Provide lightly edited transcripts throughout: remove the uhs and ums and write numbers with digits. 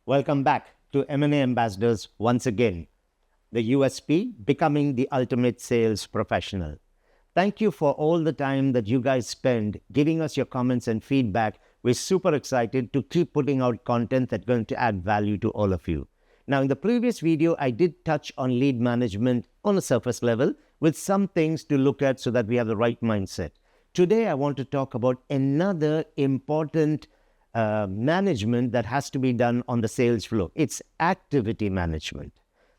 Welcome back to M&A Ambassadors once again. The USP, becoming the ultimate sales professional. Thank you for all the time that you guys spend giving us your comments and feedback. We're super excited to keep putting out content that's going to add value to all of you. Now, in the previous video, I did touch on lead management on a surface level with some things to look at so that we have the right mindset. Today, I want to talk about another important management that has to be done on the sales floor. It's activity management.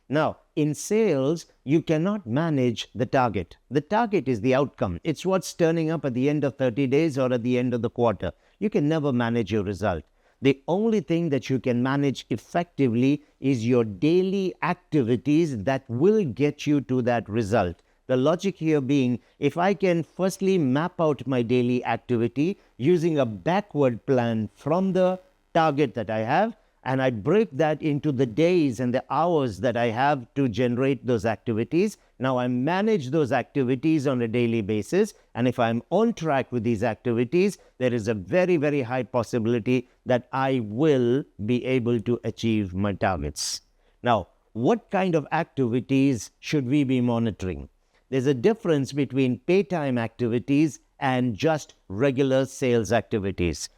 Now, in sales, you cannot manage the target. The target is the outcome. It's what's turning up at the end of 30 days or at the end of the quarter. You can never manage your result. The only thing that you can manage effectively is your daily activities that will get you to that result. The logic here being, if I can firstly map out my daily activity using a backward plan from the target that I have, and I break that into the days and the hours that I have to generate those activities. Now I manage those activities on a daily basis. And if I'm on track with these activities, there is a very, very high possibility that I will be able to achieve my targets. Now, what kind of activities should we be monitoring? There's a difference between pay time activities and just regular sales activities.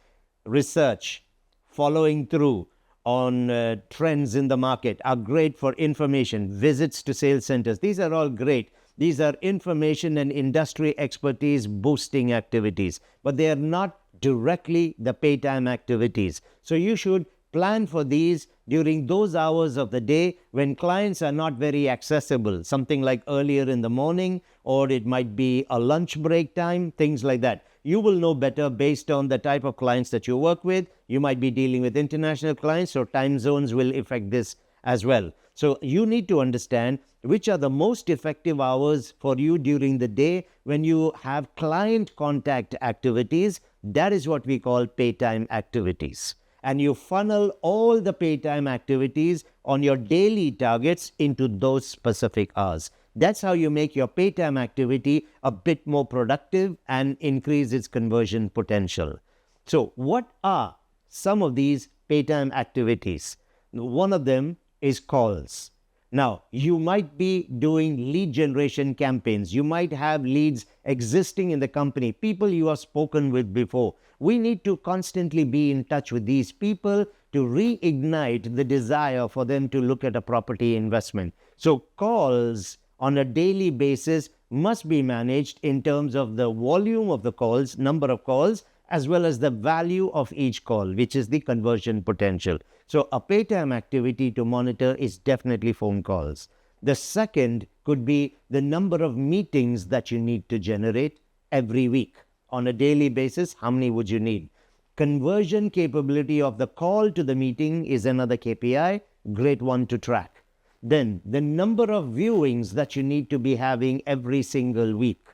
Research, following through on trends in the market are great for information. Visits to sales centers, these are all great. These are information and industry expertise boosting activities, but they are not directly the pay time activities. So you should plan for these during those hours of the day when clients are not very accessible, something like earlier in the morning, or it might be a lunch break time, things like that. You will know better based on the type of clients that you work with. You might be dealing with international clients, so time zones will affect this as well. So you need to understand which are the most effective hours for you during the day when you have client contact activities. That is what we call pay time activities. And you funnel all the pay time activities on your daily targets into those specific hours. That's how you make your pay time activity a bit more productive and increase its conversion potential. So what are some of these pay time activities? One of them is calls. Now, you might be doing lead generation campaigns. You might have leads existing in the company, people you have spoken with before. We need to constantly be in touch with these people to reignite the desire for them to look at a property investment. So calls on a daily basis must be managed in terms of the volume of the calls, number of calls, as well as the value of each call, which is the conversion potential. So a pay time activity to monitor is definitely phone calls. The second could be the number of meetings that you need to generate every week. On a daily basis, how many would you need? Conversion capability of the call to the meeting is another KPI, great one to track. Then the number of viewings that you need to be having every single week.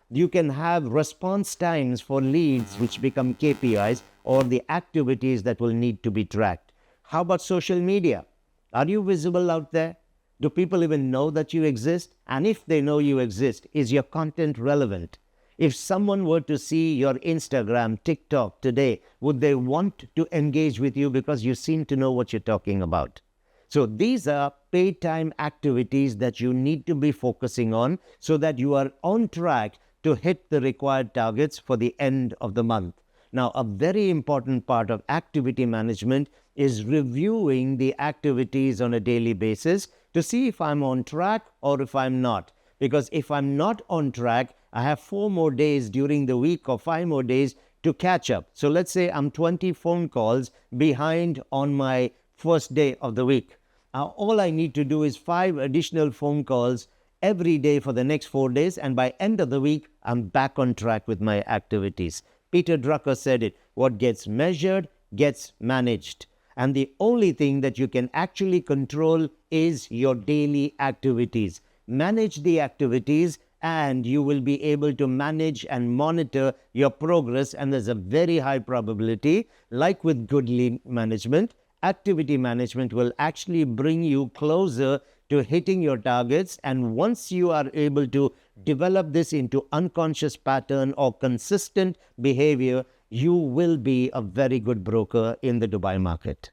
You can have response times for leads which become KPIs or the activities that will need to be tracked. How about social media? Are you visible out there? Do people even know that you exist? And if they know you exist, is your content relevant? If someone were to see your Instagram, TikTok today, would they want to engage with you because you seem to know what you're talking about? So these are pay time activities that you need to be focusing on so that you are on track to hit the required targets for the end of the month. Now, a very important part of activity management is reviewing the activities on a daily basis to see if I'm on track or if I'm not. Because if I'm not on track, I have 4 more days during the week or 5 more days to catch up. So let's say I'm 20 phone calls behind on my first day of the week. Now, all I need to do is 5 additional phone calls every day for the next 4 days, and by end of the week, I'm back on track with my activities. Peter Drucker said it, what gets measured gets managed. And the only thing that you can actually control is your daily activities. Manage the activities and you will be able to manage and monitor your progress. And there's a very high probability, like with good lead management, activity management will actually bring you closer to hitting your targets. And once you are able to develop this into unconscious pattern or consistent behavior, you will be a very good broker in the Dubai market.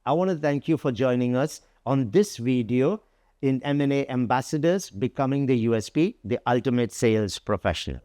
I want to thank you for joining us on this video in M&A Ambassadors Becoming the USP, the Ultimate Sales Professional.